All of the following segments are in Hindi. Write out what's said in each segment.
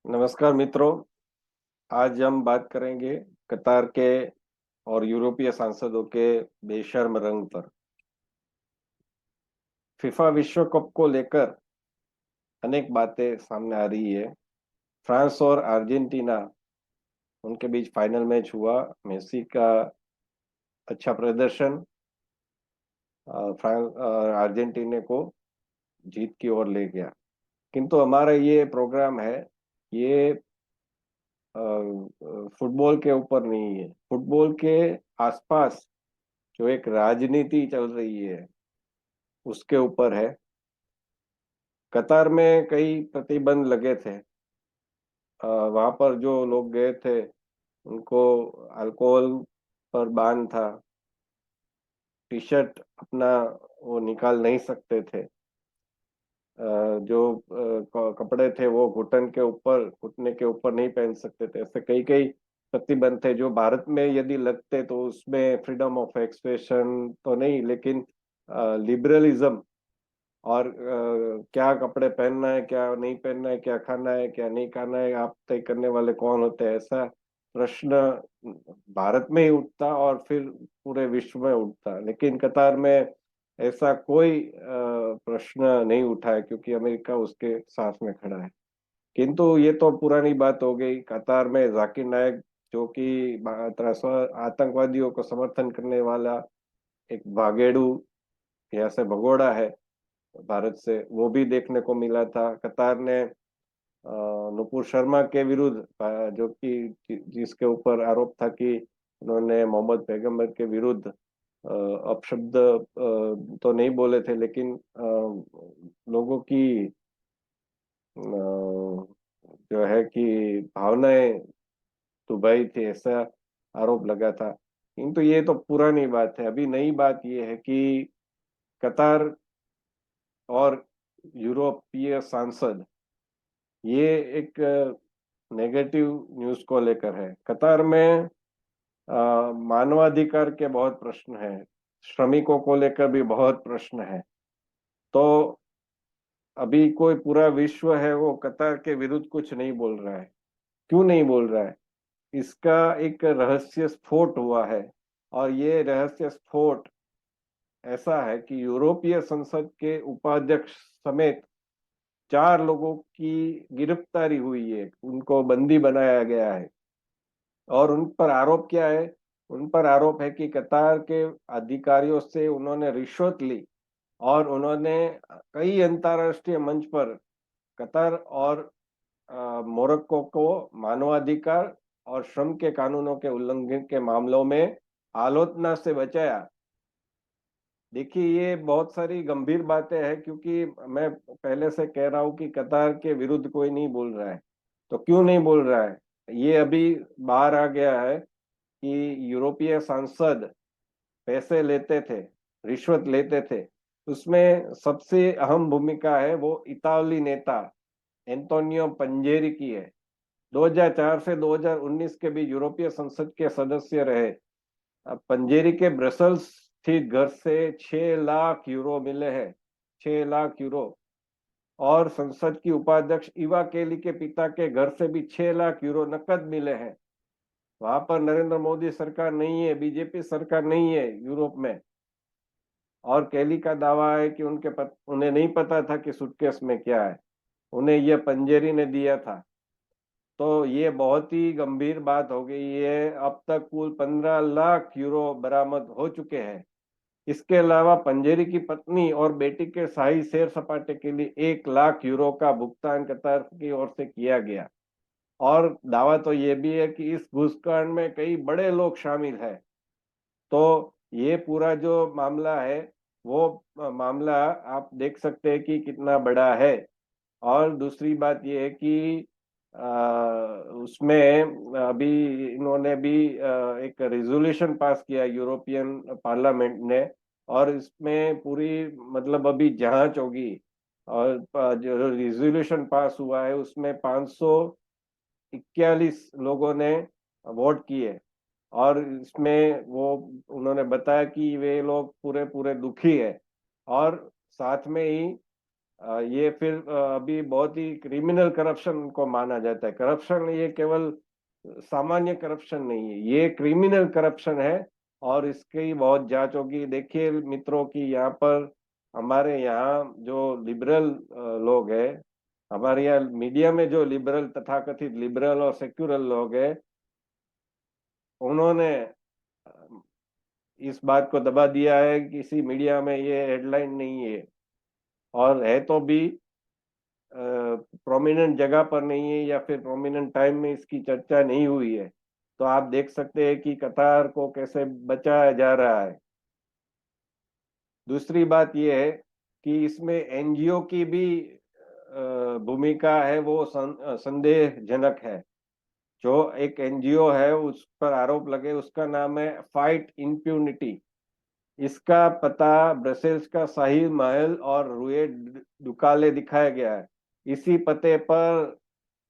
नमस्कार मित्रों। आज हम बात करेंगे कतार के और यूरोपीय सांसदों के बेशर्म रंग पर। फीफा विश्व कप को लेकर अनेक बातें सामने आ रही है। फ्रांस और अर्जेंटीना, उनके बीच फाइनल मैच हुआ। मेसी का अच्छा प्रदर्शन फ्रांस अर्जेंटीना को जीत की ओर ले गया। किंतु हमारा ये प्रोग्राम है, ये फुटबॉल के ऊपर नहीं है। फुटबॉल के आसपास जो एक राजनीति चल रही है उसके ऊपर है। कतार में कई प्रतिबंध लगे थे। वहां पर जो लोग गए थे उनको अल्कोहल पर बैन था। टी शर्ट अपना वो निकाल नहीं सकते थे। जो कपड़े थे वो घुटने के ऊपर नहीं पहन सकते थे। ऐसे कई कई प्रतिबंध थे जो भारत में यदि लगते तो उसमें फ्रीडम ऑफ एक्सप्रेशन तो नहीं, लेकिन लिबरलिज्म और क्या कपड़े पहनना है, क्या नहीं पहनना है, क्या खाना है, क्या नहीं खाना है, आप तय करने वाले कौन होते हैं, ऐसा प्रश्न भारत में ही उठता और फिर पूरे विश्व में उठता। लेकिन कतार में ऐसा कोई प्रश्न नहीं उठा है क्योंकि अमेरिका उसके साथ में खड़ा है। किंतु ये तो पुरानी बात हो गई। कतार में जाकिर नायक, जो कि आतंकवादियों को समर्थन करने वाला एक भागेड़ू यहाँ से भगोड़ा है भारत से, वो भी देखने को मिला था। कतार ने नुपुर शर्मा के विरुद्ध जो कि जिसके ऊपर आरोप था कि उन्होंने मोहम्मद पैगंबर के विरुद्ध अपशब्द तो नहीं बोले थे, लेकिन लोगों की जो है कि भावनाएं दुभाई थी, ऐसा आरोप लगा था। किंतु ये तो पुरानी बात है। अभी नई बात ये है कि कतार और यूरोपीय सांसद, ये एक नेगेटिव न्यूज को लेकर है। कतार में मानवाधिकार के बहुत प्रश्न हैं, श्रमिकों को लेकर भी बहुत प्रश्न है। तो अभी कोई पूरा विश्व है वो कतार के विरुद्ध कुछ नहीं बोल रहा है। क्यों नहीं बोल रहा है? इसका एक रहस्य स्फोट हुआ है। और ये रहस्य स्फोट ऐसा है कि यूरोपीय संसद के उपाध्यक्ष समेत 4 लोगों की गिरफ्तारी हुई है, उनको बंदी बनाया गया है। और उन पर आरोप क्या है? उन पर आरोप है कि कतार के अधिकारियों से उन्होंने रिश्वत ली और उन्होंने कई अंतर्राष्ट्रीय मंच पर कतार और मोरक्को को मानवाधिकार और श्रम के कानूनों के उल्लंघन के मामलों में आलोचना से बचाया। देखिए, ये बहुत सारी गंभीर बातें हैं क्योंकि मैं पहले से कह रहा हूं कि कतार के विरुद्ध कोई नहीं बोल रहा है। तो क्यों नहीं बोल रहा है? ये अभी बाहर आ गया है कि यूरोपीय सांसद पैसे लेते थे, रिश्वत लेते थे। उसमें सबसे अहम भूमिका है वो इतालवी नेता एंटोनियो पंजेरी की है। 2004 से 2019 के बीच यूरोपीय संसद के सदस्य रहे। अब पंजेरी के ब्रसल्स स्थित घर से 6 लाख यूरो मिले हैं। 6 लाख यूरो। और संसद की उपाध्यक्ष इवा केली के पिता के घर से भी 6 लाख यूरो नकद मिले हैं। वहां पर नरेंद्र मोदी सरकार नहीं है, बीजेपी सरकार नहीं है यूरोप में। और केली का दावा है कि उन्हें नहीं पता था कि सूटकेस में क्या है, उन्हें यह पंजेरी ने दिया था। तो ये बहुत ही गंभीर बात हो गई है। अब तक कुल 15 लाख यूरो बरामद हो चुके हैं। इसके अलावा पंजेरी की पत्नी और बेटी के शाही सैर सपाटे के लिए 1 लाख यूरो का भुगतान कतार की ओर से किया गया। और दावा तो ये भी है कि इस घूसकांड में कई बड़े लोग शामिल हैं। तो ये पूरा जो मामला है वो मामला आप देख सकते हैं कि कितना बड़ा है। और दूसरी बात ये है कि उसमें अभी इन्होंने भी एक रिजोल्यूशन पास किया यूरोपियन पार्लियामेंट ने। और इसमें पूरी मतलब अभी जांच होगी। और जो रिजोल्यूशन पास हुआ है उसमें 541 लोगों ने वोट किए। और इसमें वो उन्होंने बताया कि वे लोग पूरे पूरे दुखी है। और साथ में ही ये फिर अभी बहुत ही क्रिमिनल करप्शन को माना जाता है। करप्शन ये केवल सामान्य करप्शन नहीं है, ये क्रिमिनल करप्शन है। और इसकी बहुत जांच होगी। देखिए मित्रों की यहाँ पर, हमारे यहाँ जो लिबरल लोग हैं, हमारे यहाँ मीडिया में जो लिबरल, तथाकथित लिबरल और सेक्युलर लोग हैं, उन्होंने इस बात को दबा दिया है कि किसी मीडिया में ये हेडलाइन नहीं है, और है तो भी प्रोमिनेंट जगह पर नहीं है, या फिर प्रोमिनेंट टाइम में इसकी चर्चा नहीं हुई है। तो आप देख सकते हैं कि कतार को कैसे बचाया जा रहा है। दूसरी बात यह है कि इसमें एनजीओ की भी भूमिका है, वो संदेहजनक है। जो एक एनजीओ है उस पर आरोप लगे, उसका नाम है फाइट इम्प्यूनिटी। इसका पता ब्रसेल्स का शाही महल और रुए दुकाले दिखाया गया है। इसी पते पर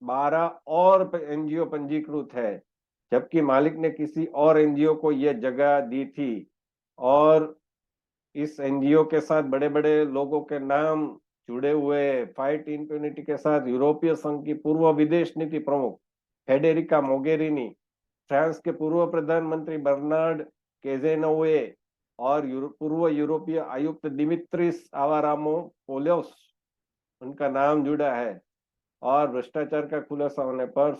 12 और एनजीओ पंजीकृत है, जबकि मालिक ने किसी और एनजीओ को यह जगह दी थी। और इस एनजीओ के साथ बड़े बड़े लोगों के नाम जुड़े हुए। फाइट इम्प्यूनिटी के साथ यूरोपीय संघ की पूर्व विदेश नीति प्रमुख फेडेरिका मोगेरिनी, फ्रांस के पूर्व प्रधानमंत्री बर्नार्ड केजेनोवे, और पूर्व यूरोपीय आयुक्त दिमित्रिस आवारामोपोलोस, उनका नाम जुड़ा है। और भ्रष्टाचार का खुलासा होने पर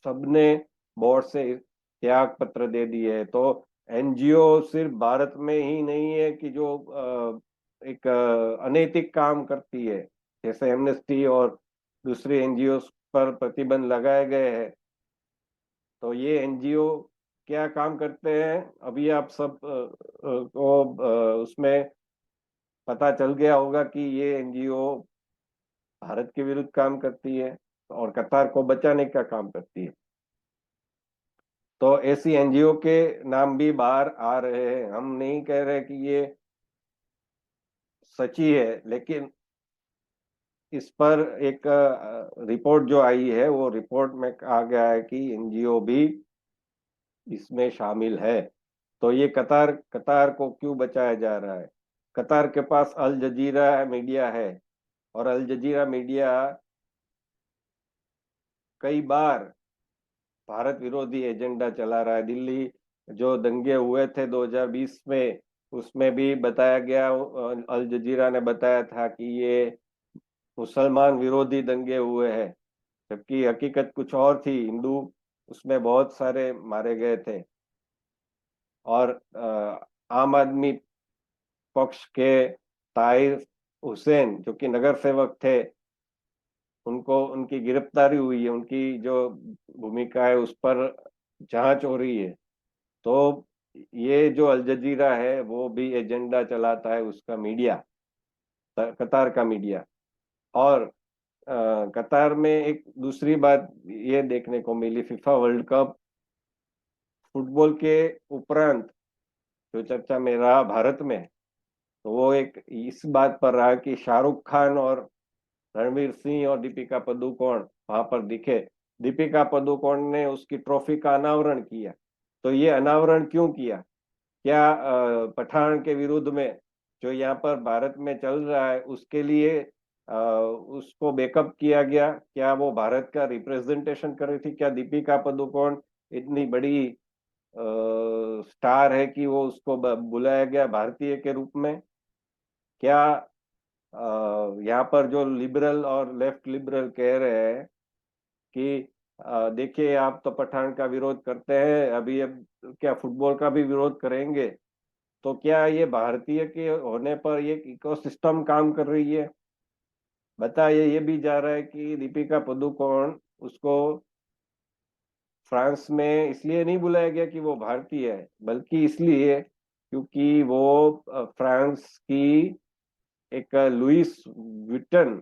सबने बोर्ड से त्याग पत्र दे दिए। तो एनजीओ सिर्फ भारत में ही नहीं है कि जो एक अनैतिक काम करती है, जैसे एमनेस्टी और दूसरी एनजीओ पर प्रतिबंध लगाए गए हैं। तो ये एनजीओ क्या काम करते हैं, अभी आप सब को उसमें पता चल गया होगा कि ये एनजीओ भारत के विरुद्ध काम करती है और कतार को बचाने का काम करती है। तो ऐसी एनजीओ के नाम भी बाहर आ रहे हैं। हम नहीं कह रहे कि ये सच्ची है, लेकिन इस पर एक रिपोर्ट जो आई है, वो रिपोर्ट में कहा गया है कि एनजीओ भी इसमें शामिल है। तो ये कतार कतार को क्यों बचाया जा रहा है? कतार के पास अल जजीरा मीडिया है, और अल जजीरा मीडिया कई बार भारत विरोधी एजेंडा चला रहा है। दिल्ली जो दंगे हुए थे 2020 में, उसमें भी बताया गया, अल जजीरा ने बताया था कि ये मुसलमान विरोधी दंगे हुए हैं, जबकि हकीकत कुछ और थी। हिंदू उसमें बहुत सारे मारे गए थे। और आम आदमी पक्ष के ताहिर हुसैन, जो कि नगर सेवक थे, उनको उनकी गिरफ्तारी हुई है। उनकी जो भूमिका है उस पर जांच हो रही है। तो ये जो अल जजीरा है वो भी एजेंडा चलाता है, उसका मीडिया, कतार का मीडिया। और कतार में एक दूसरी बात ये देखने को मिली, फीफा वर्ल्ड कप फुटबॉल के उपरांत जो चर्चा में रहा भारत में, तो वो एक इस बात पर रहा कि शाहरुख खान और रणवीर सिंह और दीपिका पादुकोण वहां पर दिखे। दीपिका पादुकोण ने उसकी ट्रॉफी का अनावरण किया। तो ये अनावरण क्यों किया? क्या पठान के विरुद्ध में जो यहाँ पर भारत में चल रहा है उसके लिए उसको बैकअप किया गया? क्या वो भारत का रिप्रेजेंटेशन कर रही थी? क्या दीपिका पादुकोण इतनी बड़ी स्टार है कि वो उसको बुलाया गया भारतीय के रूप में? क्या यहाँ पर जो लिबरल और लेफ्ट लिबरल कह रहे हैं कि देखिए आप तो पठान का विरोध करते हैं, अभी अब क्या फुटबॉल का भी विरोध करेंगे? तो क्या ये भारतीय के होने पर ये इकोसिस्टम काम कर रही है? बताइए। ये भी जा रहा है कि दीपिका पादुकोण, उसको फ्रांस में इसलिए नहीं बुलाया गया कि वो भारतीय है, बल्कि इसलिए क्योंकि वो फ्रांस की एक लुइस विटन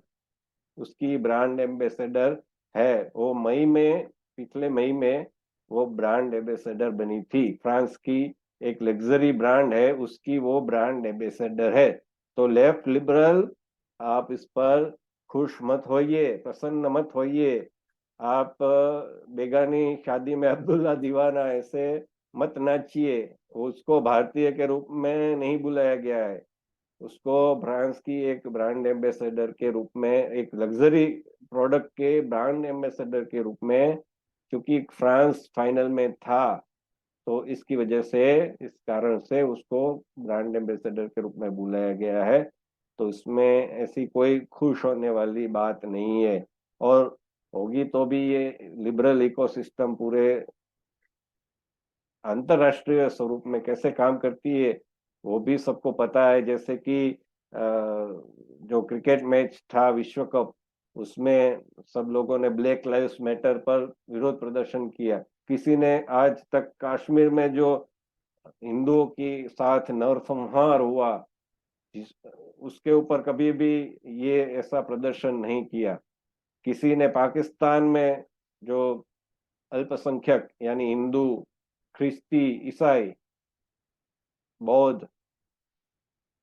उसकी ब्रांड एम्बेसडर है। वो मई में, पिछले मई में वो ब्रांड एम्बेसडर बनी थी। फ्रांस की एक लग्जरी ब्रांड है, उसकी वो ब्रांड एम्बेसडर है। तो लेफ्ट लिबरल, आप इस पर खुश मत होइए, प्रसन्न मत होइए। आप बेगानी शादी में अब्दुल्ला दीवाना ऐसे मत नाचिए। उसको भारतीय के रूप में नहीं बुलाया गया है। उसको फ्रांस की एक ब्रांड एम्बेसडर के रूप में, एक लग्जरी प्रोडक्ट के ब्रांड एम्बेसडर के रूप में, क्योंकि फ्रांस फाइनल में था, तो इसकी वजह से, इस कारण से उसको ब्रांड एम्बेसडर के रूप में बुलाया गया है। तो इसमें ऐसी कोई खुश होने वाली बात नहीं है। और होगी तो भी ये लिबरल इकोसिस्टम पूरे अंतरराष्ट्रीय स्वरूप में कैसे काम करती है वो भी सबको पता है। जैसे कि जो क्रिकेट मैच था विश्व कप, उसमें सब लोगों ने ब्लैक लाइव्स मैटर पर विरोध प्रदर्शन किया। किसी ने आज तक कश्मीर में जो हिंदुओं के साथ नरसंहार हुआ, उसके ऊपर कभी भी ये ऐसा प्रदर्शन नहीं किया। किसी ने पाकिस्तान में जो अल्पसंख्यक यानी हिंदू, ख्रिस्ती, ईसाई, बौद्ध,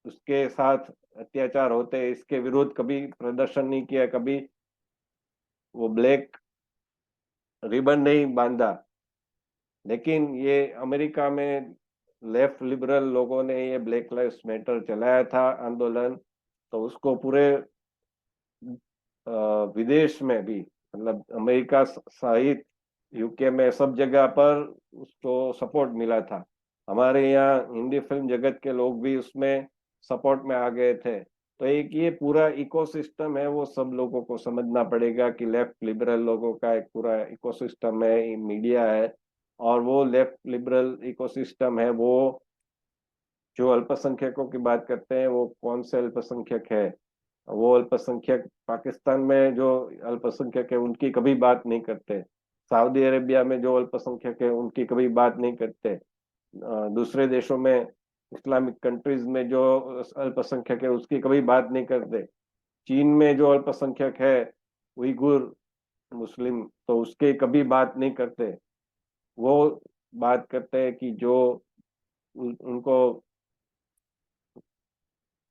उसके साथ अत्याचार होते हैं, इसके विरुद्ध कभी प्रदर्शन नहीं किया, कभी वो ब्लैक रिबन नहीं बांधा। लेकिन ये अमेरिका में लेफ्ट लिबरल लोगों ने ये ब्लैक लाइव्स मैटर चलाया था आंदोलन, तो उसको पूरे विदेश में भी, मतलब अमेरिका सहित यूके में सब जगह पर उसको सपोर्ट मिला था। हमारे यहाँ हिंदी फिल्म जगत के लोग भी उसमें सपोर्ट में आ गए थे। तो एक ये पूरा इकोसिस्टम है, वो सब लोगों को समझना पड़ेगा कि लेफ्ट लिबरल लोगों का एक पूरा इकोसिस्टम है, मीडिया है। और वो लेफ्ट लिबरल इकोसिस्टम है, वो जो अल्पसंख्यकों की बात करते हैं, वो कौन से अल्पसंख्यक है? वो अल्पसंख्यक पाकिस्तान में जो अल्पसंख्यक है उनकी कभी बात नहीं करते। सऊदी अरेबिया में जो अल्पसंख्यक है उनकी कभी बात नहीं करते। दूसरे देशों में, इस्लामिक कंट्रीज में जो अल्पसंख्यक है उसकी कभी बात नहीं करते। चीन में जो अल्पसंख्यक है, उइगुर मुस्लिम, तो उसके कभी बात नहीं करते। वो बात करते हैं कि जो उनको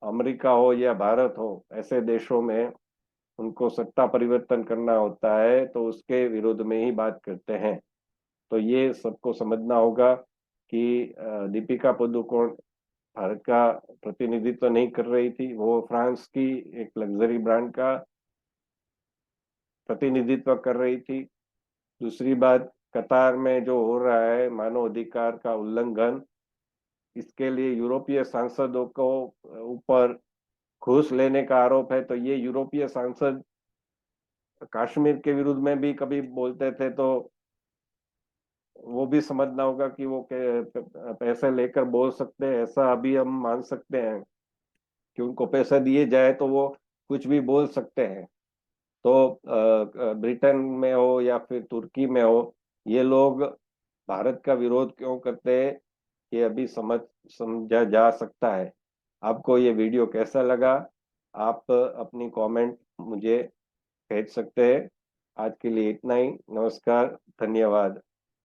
अमेरिका हो या भारत हो, ऐसे देशों में उनको सत्ता परिवर्तन करना होता है तो उसके विरोध में ही बात करते हैं। तो ये सबको समझना होगा कि दीपिका पादुकोण भारत का प्रतिनिधित्व नहीं कर रही थी, वो फ्रांस की एक लग्जरी ब्रांड का प्रतिनिधित्व कर रही थी। दूसरी बात, कतार में जो हो रहा है मानव अधिकार का उल्लंघन, इसके लिए यूरोपीय सांसदों को ऊपर घूस लेने का आरोप है। तो ये यूरोपीय सांसद कश्मीर के विरुद्ध में भी कभी बोलते थे, तो वो भी समझना होगा कि वो पैसे लेकर बोल सकते हैं, ऐसा अभी हम मान सकते हैं कि उनको पैसा दिए जाए तो वो कुछ भी बोल सकते हैं। तो ब्रिटेन में हो या फिर तुर्की में हो, ये लोग भारत का विरोध क्यों करते हैं, ये अभी समझा जा सकता है। आपको ये वीडियो कैसा लगा? आप अपनी कमेंट मुझे भेज सकते हैं। आज के लिए इतना ही। नमस्कार, धन्यवाद।